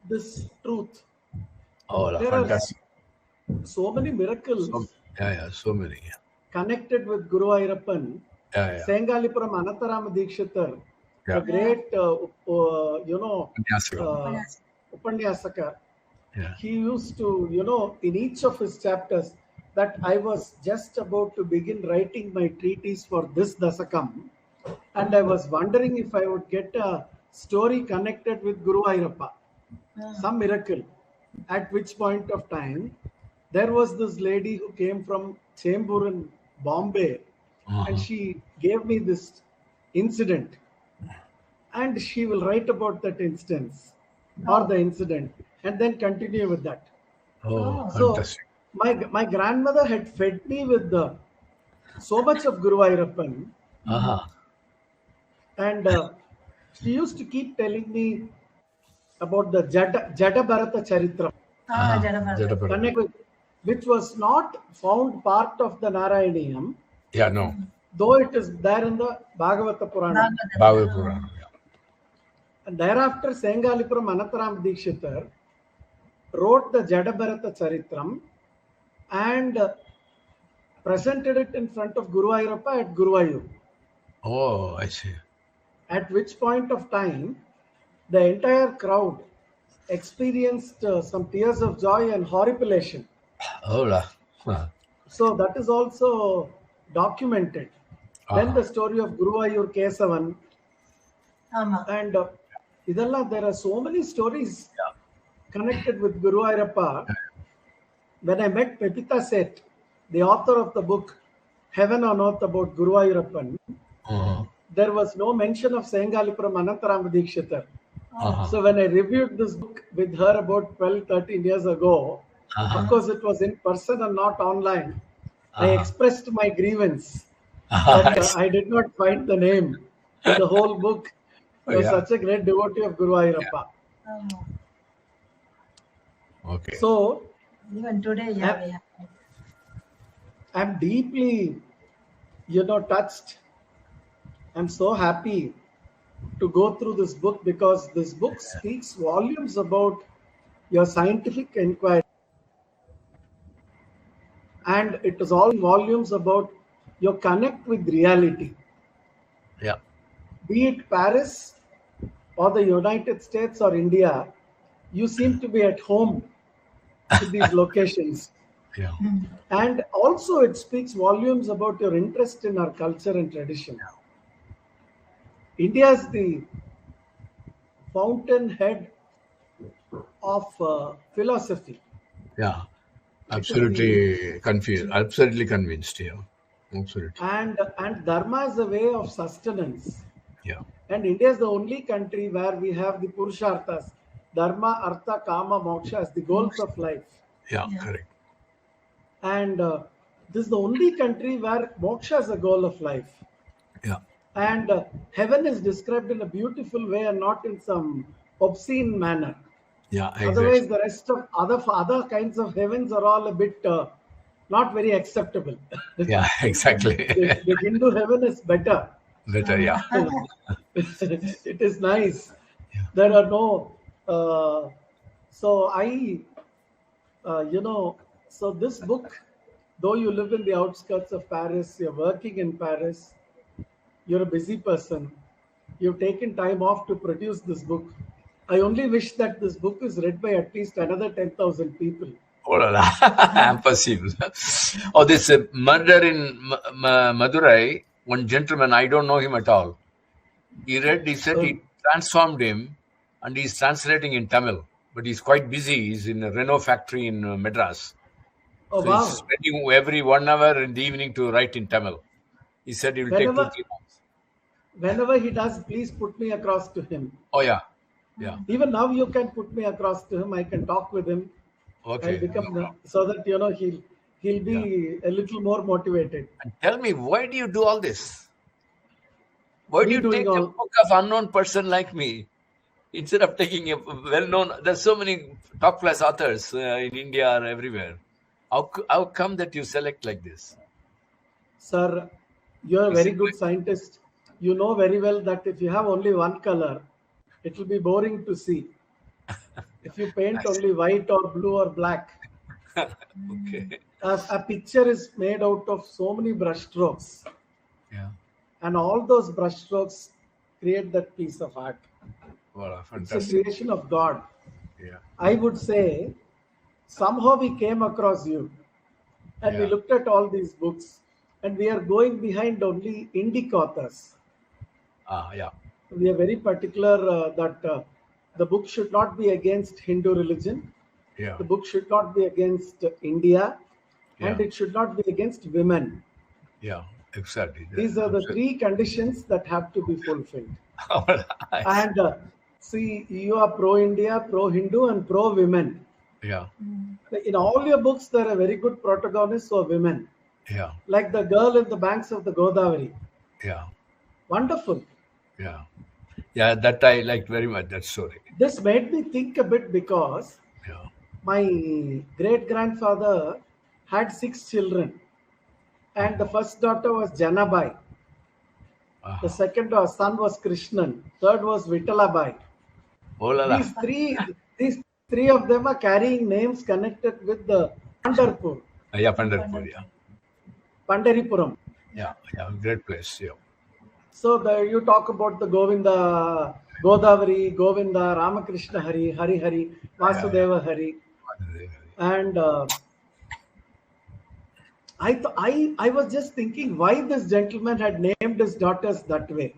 this truth. Oh, There are fantastic. so many miracles So many. connected with Guru Ayyappan. Yeah. Sengalipuram Anatharama Dikshitar, Yeah. the great, Upanyasaga. Upanyasaka, Yeah. he used to, in each of his chapters, that I was just about to begin writing my treatise for this Dasakam, and I was wondering if I would get a story connected with Guru Ayyappa, some miracle. At which point of time, there was this lady who came from Chembur in Bombay, and she gave me this incident, and she will write about that instance or the incident and then continue with that. Oh, So fantastic. my grandmother had fed me with so much of Guru Ayyappan, and she used to keep telling me about the Jada Bharata Charitra, Jadavartha. connect with, which was not found part of the Narayaniyam, Yeah, no. though it is there in the Bhagavata Purana. Bhagavad Purana. Yeah. And thereafter, Sengalipuram Anatharam Dikshitar wrote the Jadabharata Charitram and presented it in front of Guru Ayyappa at Guruvayur. Oh, I see. At which point of time, the entire crowd experienced some tears of joy and horripilation. Oh, la. So that is also documented. Then the story of Guruvayur Kesavan, and idella, there are so many stories connected with Guru Ayyappa. When I met Pepita Seth, the author of the book Heaven on Earth about Guru Ayyappan, there was no mention of Sengalipuram Anantharama Dikshitar. So when I reviewed this book with her about 12, 13 years ago, of course it was in person and not online, I expressed my grievance that I did not find the name in the whole book. I was such a great devotee of Guru Ayyappa. Okay. So even today, I'm deeply, touched. I'm so happy to go through this book because this book speaks volumes about your scientific inquiry, and it is all volumes about your connect with reality. Yeah. Be it Paris or the United States or India, you seem to be at home in these locations. Yeah. And also it speaks volumes about your interest in our culture and tradition. India is the fountainhead of philosophy. Yeah. Absolutely confused. Absolutely convinced. Yeah. Absolutely. And Dharma is a way of sustenance. Yeah. And India is the only country where we have the Purusharthas, Dharma, Artha, Kama, Moksha as the goals of life. Yeah. Correct. And this is the only country where moksha is a goal of life. Yeah. And heaven is described in a beautiful way and not in some obscene manner. Yeah. Exactly. Otherwise, the rest of other kinds of heavens are all a bit not very acceptable. Yeah. Exactly. The Hindu heaven is better. Better. Yeah. It is nice. Yeah. There are no. So so this book, though you live in the outskirts of Paris, you're working in Paris, you're a busy person, you've taken time off to produce this book. I only wish that this book is read by at least another 10,000 people. Oh, la, la. Impossible. Oh, this murder in Madurai, one gentleman, I don't know him at all. He said he transformed him and he's translating in Tamil. But he's quite busy. He's in a Renault factory in Madras. Oh, so wow. He's spending every 1 hour in the evening to write in Tamil. He said he will take 2-3 months. Whenever he does, please put me across to him. Oh, yeah. Yeah. Even now you can put me across to him. I can talk with him. Okay. I'll become so that he'll be a little more motivated. And tell me, why do you do all this? Why do me you doing take a all. book of unknown person like me instead of taking a well-known? There's so many top-class authors in India or everywhere. How come that you select like this? Sir, you're a Is very it good scientist. You know very well that if you have only one color, it will be boring to see. If you paint only white or blue or black, okay? a picture is made out of so many brush strokes, Yeah. and all those brush strokes create that piece of art. Wow, It's a fantastic. creation of God. Yeah. I would say somehow we came across you and we Yeah. looked at all these books, and we are going behind only Indic authors. Yeah. We are very particular that the book should not be against Hindu religion, Yeah. the book should not be against India, and Yeah. it should not be against women. Yeah. Exactly. These are the three conditions that have to be fulfilled. Nice. And see, you are pro India, pro Hindu, and pro women. Yeah. In all your books, there are very good protagonists who are women, Yeah. like the girl in the banks of the Godavari. Yeah. Wonderful. Yeah. Yeah. That I liked very much. That story. This made me think a bit because Yeah. my great grandfather had 6 children, and the first daughter was Janabai, the second son was Krishnan, third was Vittalabai. Oh la la. These three of them are carrying names connected with the Pandharpur, Yeah. Pandharpur. Yeah. Pandaripuram. Yeah. Yeah. Great place. Yeah. So you talk about the Govinda, Godavari, Govinda, Ramakrishna Hari, Hari Hari, Vasudeva Hari, and I was just thinking why this gentleman had named his daughters that way.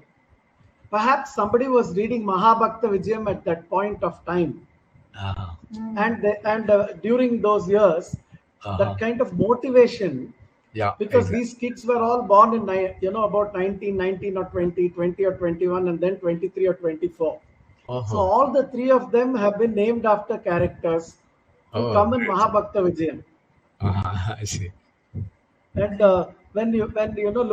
Perhaps somebody was reading Mahabhakta Vijayam at that point of time, and during those years, that kind of motivation. Yeah. Because Exactly. these kids were all born in about 19 or 20, 20 or 21, and then 23 or 24. So all the three of them have been named after characters who come in Great. Mahabhakta Vijayam. I see. And when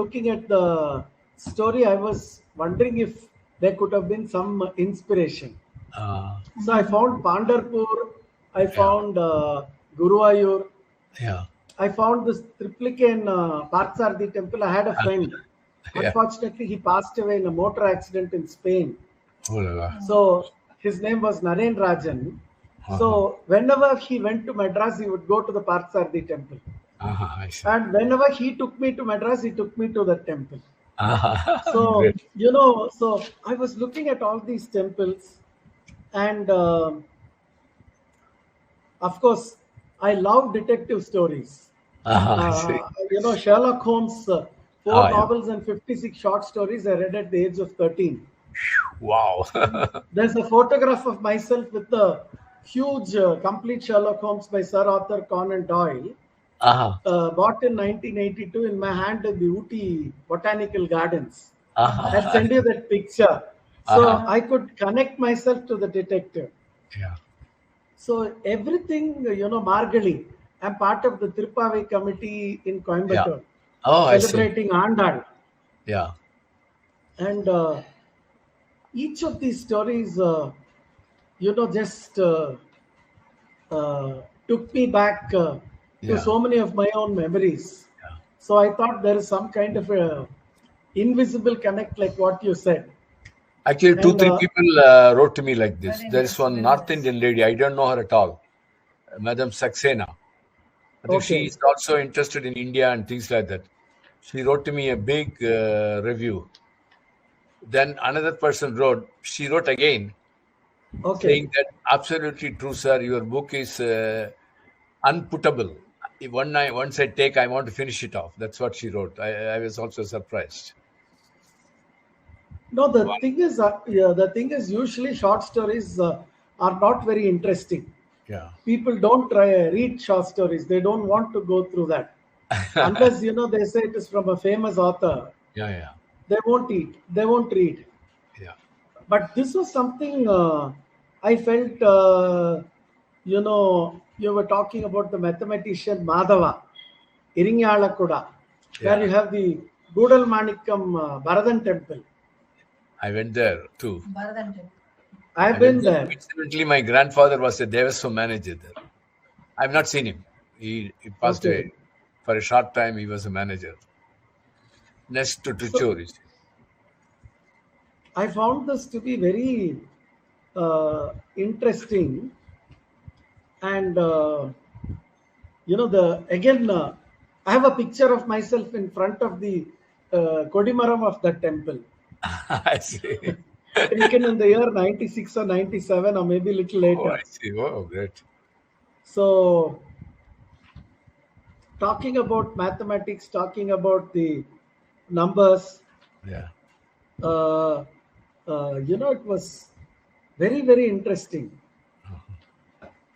looking at the story, I was wondering if there could have been some inspiration. So I found Pandharpur, I found Guruvayur, Yeah. I found this triplicate in Parthsarthi temple. I had a friend. Yeah. Unfortunately, he passed away in a motor accident in Spain. Oh la la. So his name was Naren Rajan. So whenever he went to Madras, he would go to the Parthsarthi temple. I see. And whenever he took me to Madras, he took me to that temple. So, Great. so I was looking at all these temples, and of course, I love detective stories. I see. Sherlock Holmes, 4 yeah. novels and 56 short stories I read at the age of 13. Wow. There's a photograph of myself with the huge complete Sherlock Holmes by Sir Arthur Conan Doyle, bought in 1982 in my hand in the Ooty Botanical Gardens. I'll send you that picture. So I could connect myself to the detective. Yeah. So everything, Margali, I'm part of the Tirupavai committee in Coimbatore, celebrating Andal. Yeah. And each of these stories, just took me back to so many of my own memories. Yeah. So I thought there is some kind of a invisible connect, like what you said. Actually, 2-3 people wrote to me like this. There is one North Indian lady. I don't know her at all. Madam Saxena. I think she is also interested in India and things like that. She wrote to me a big review. Then another person wrote. She wrote again, saying that absolutely true, sir. Your book is unputtable. Once I take, I want to finish it off. That's what she wrote. I was also surprised. No, the thing is, usually short stories are not very interesting. Yeah. People don't read short stories. They don't want to go through that. Unless, they say it is from a famous author. Yeah. They won't read. Yeah. But this was something I felt, you were talking about the mathematician Madhava, Iringyalakuda, where you have the Gudal Manikam Bharadan temple. I went there too. Bharatanatyam. I've been there. Incidentally, my grandfather was a Devaswam manager there. I've not seen him. He passed Okay. away. For a short time, he was a manager. Next to Trichur. I found this to be very interesting, and I have a picture of myself in front of the Kodimaram of that temple, I see. taken in the year 96 or 97 or maybe a little Oh, later. I see. Oh, great. So, talking about mathematics, talking about the numbers, Yeah. it was very, very interesting.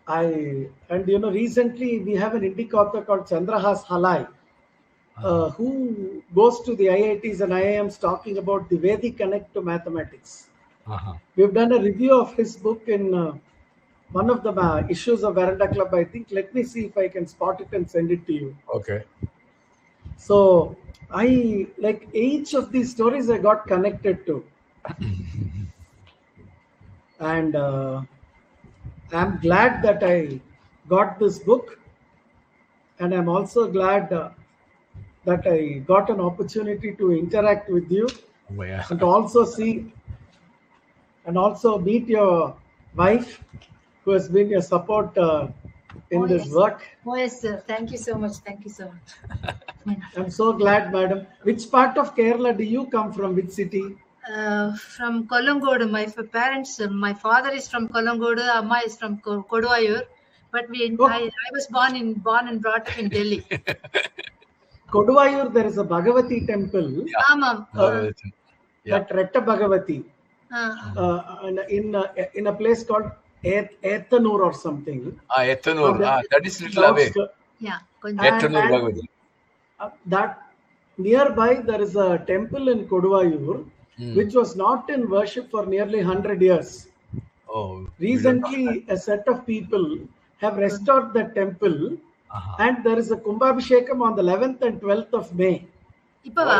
Recently we have an indie author called Chandrahas Halai, who goes to the IITs and IIMs talking about the Vedic connect to mathematics. We've done a review of his book in one of the issues of Verandah Club, I think. Let me see if I can spot it and send it to you. Okay. So I like each of these stories I got connected to. And I'm glad that I got this book, and I'm also glad that I got an opportunity to interact with you Oh, yeah. and also meet your wife, who has been your support in this yes. work. Oh, yes, sir. Thank you so much. Thank you so much. I'm so glad, madam. Which part of Kerala do you come from? Which city? From Kollangodu. My parents, my father is from Kollangodu, Amma is from Koduvayur. But I was born and brought up in Delhi. Koduvayur, there is a Bhagavati temple. Yeah. That Retta Bhagavati. In a place called Ethanur or something. Ethanur. That is little away. Yeah. Ethanur Bhagavati. That nearby there is a temple in Koduvayur, which was not in worship for nearly 100 years. Oh. Recently, a set of people have restored the temple, and there is a Kumbhabhishekam on the 11th and 12th of May. Oh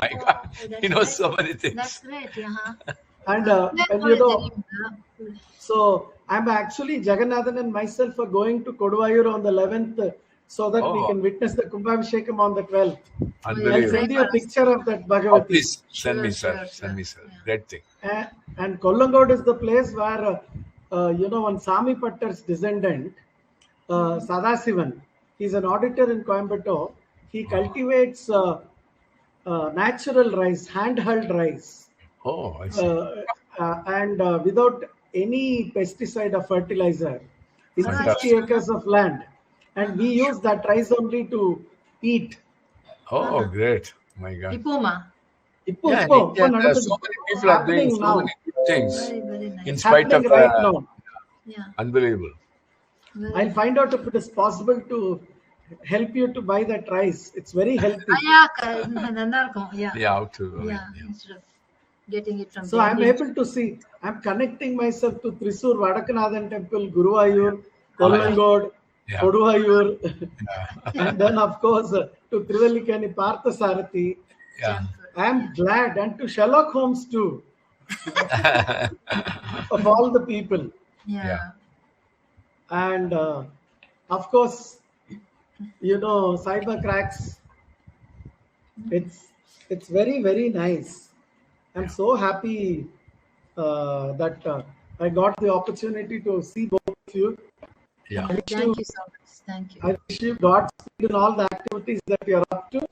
my God. He knows so many things. That's great. So I'm actually, Jagannathan and myself are going to Koduvayur on the 11th so that we can witness the Kumbhabhishekam on the 12th. I'll send you a picture of that Bhagavati. Oh, please send me, sir. Send me, sir. Great thing. And Kollangodu is the place where, one Sami Pattar's descendant, Sadasivan, he's an auditor in Coimbatore. He cultivates natural rice, handheld rice. Oh, I see. And without any pesticide or fertilizer in 60 acres of land. And we use that rice only to eat. Oh, great. My God. Ipuma. Yeah, so many people are doing so many good things Very nice. in spite of right now. Yeah. Unbelievable. I'll find out if it is possible to help you to buy that rice. It's very healthy. Yeah, instead of getting it from So I'm able to see, I'm connecting myself to Thrissur Vadakanathan Temple, Guruvayur, Kollangodu, Koduvayur, and then of course to Trivallikani Parthasarathi. Yeah. I'm glad, and to Sherlock Holmes too, of all the people. Yeah. And of course, cyber cracks. It's very, very nice. I'm so happy that I got the opportunity to see both of you. Yeah. Thank you so much. Thank you. I wish you Godspeed in all the activities that you're up to.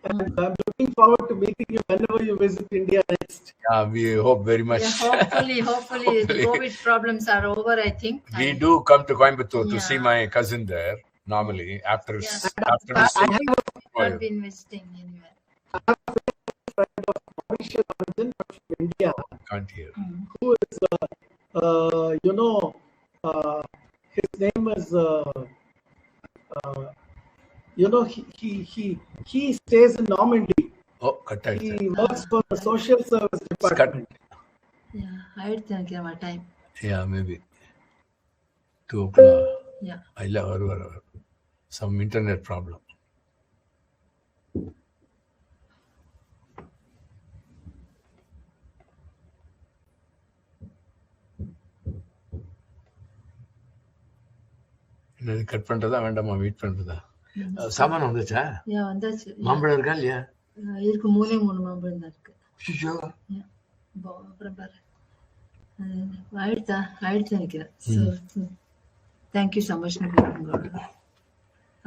And I'm looking forward to meeting you whenever you visit India next. Yeah, we hope very much. Yeah, hopefully the COVID problems are over, I think. We do come to Coimbatore to see my cousin there normally after I've been visiting anywhere. I have a friend of Mauritian origin from India. Can't hear. Who is, his name is, he stays in Normandy. Oh, he works for the social service department. Yeah, I think our time. Yeah, maybe 2 o'clock. Yeah. I love some internet problem. Cut பண்றதா வேண்டாமா wait பண்றதா? சாமான் வந்துச்சா? வந்தாச்சு. மாம்பழம் இருக்கா இல்லையா? இருக்கு, 3 மாம்பழம் தான் இருக்கு. ஐயோ, அப்புறம் பாரு, ஆயிடுச்சா நினைக்கிறேன். Thank you so much.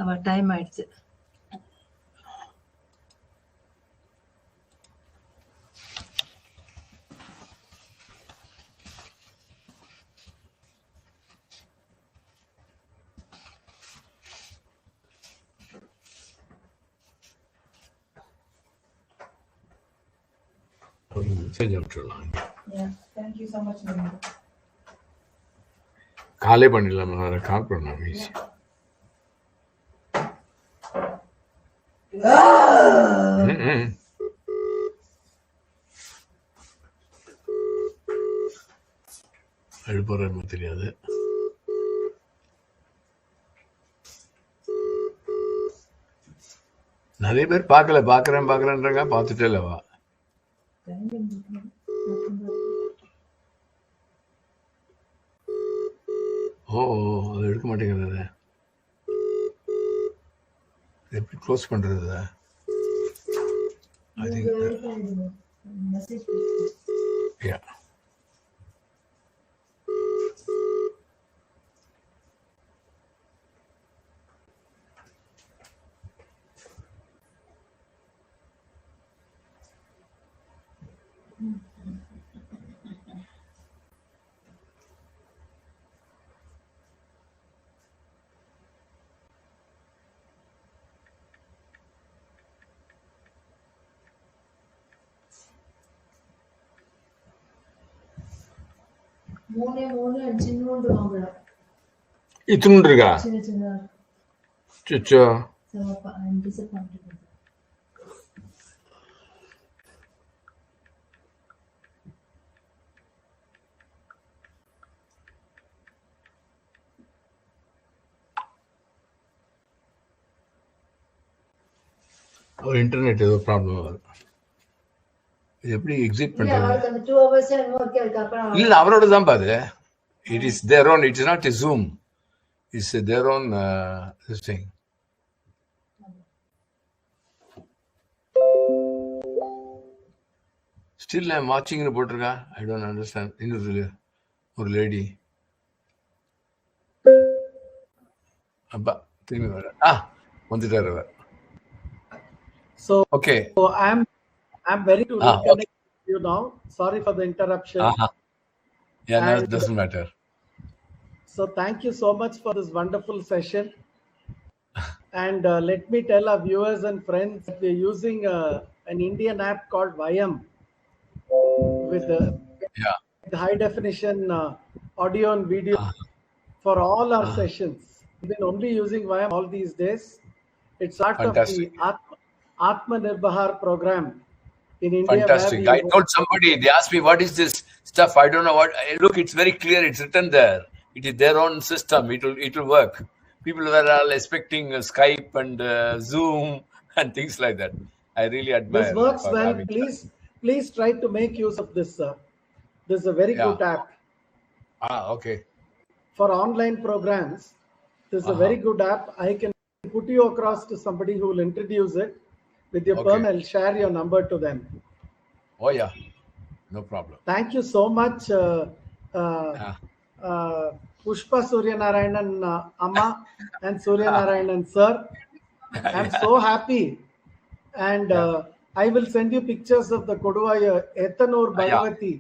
அவள் டைம் ஆயிடுச்சு. செஞ்சு விட்டுடலாம். Thank you so much. காலே பண்ணிடலாம், கால் பண்ணலாம். அழுப்புறன்னு தெரியாது. நிறைய பேர் பார்க்கறேன்றாங்க, பார்த்துட்டே இல்லவா? அது எடுக்க மாட்டேங்கிறது. எப்படி க்ளோஸ் பண்றது? I think yeah. இத்துண்டு இருக்கா? சுச்சோ, இன்டர்நெட் ஏதோ ப்ராப்ளம் வரும். எப்படி எக்ஸிட் பண்றது? இல்ல, அவரோட தான் பாரு. It is their own. It is not a Zoom. It's their own this thing. Still I'm watching னு போட்டுருக்கா. I don't understand. இன்னொரு ஒரு லேடி அப்பா திரும்பி வர வந்துட்டாரு அவர். So okay. So I'm very to reconnect with you now. Sorry for the interruption. Yeah, no, it doesn't matter. So thank you so much for this wonderful session. And let me tell our viewers and friends that we're using an Indian app called Vayam with high definition audio and video for all our sessions. We've been only using Vayam all these days. It's part Fantastic. of the Atmanirbhar program in India. Fantastic. I told somebody, they asked me, what is this stuff? I don't know what. Look, it's very clear. It's written there. It is their own system. It will work. People were all expecting Skype and Zoom and things like that. I really admire. This works well. Please try to make use of this. This is a very good app. Okay. For online programs, this is a very good app. I can put you across to somebody who will introduce it. With your permission, I'll share your number to them. Oh yeah, no problem. Thank you so much, Pushpa Suryanarayanan Amma and Suryanarayanan Sir. I'm so happy, and I will send you pictures of the Koduvaya Ethanur Bhagavati.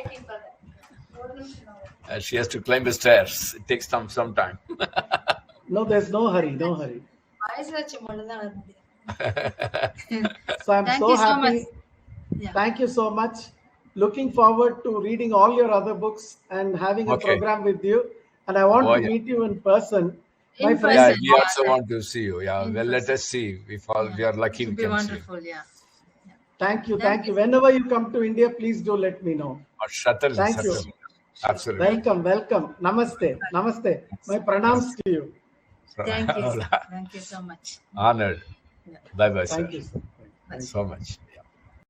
Waiting for that. She has to climb the stairs. It takes some time. No, there's no hurry. So I'm so happy. Thank you so much. Looking forward to reading all your other books and having a program with you. And I want to meet you in person. My friend, we also want to see you. Well, let us see. If we are lucky, we can wonderful, see you. Thank you. Whenever you come to India, please do let me know. Thank you. Absolutely. Welcome. Namaste. My pranams to you. Thank you so much. Honored. Bye bye, sir. Thank you, sir. Thanks so much.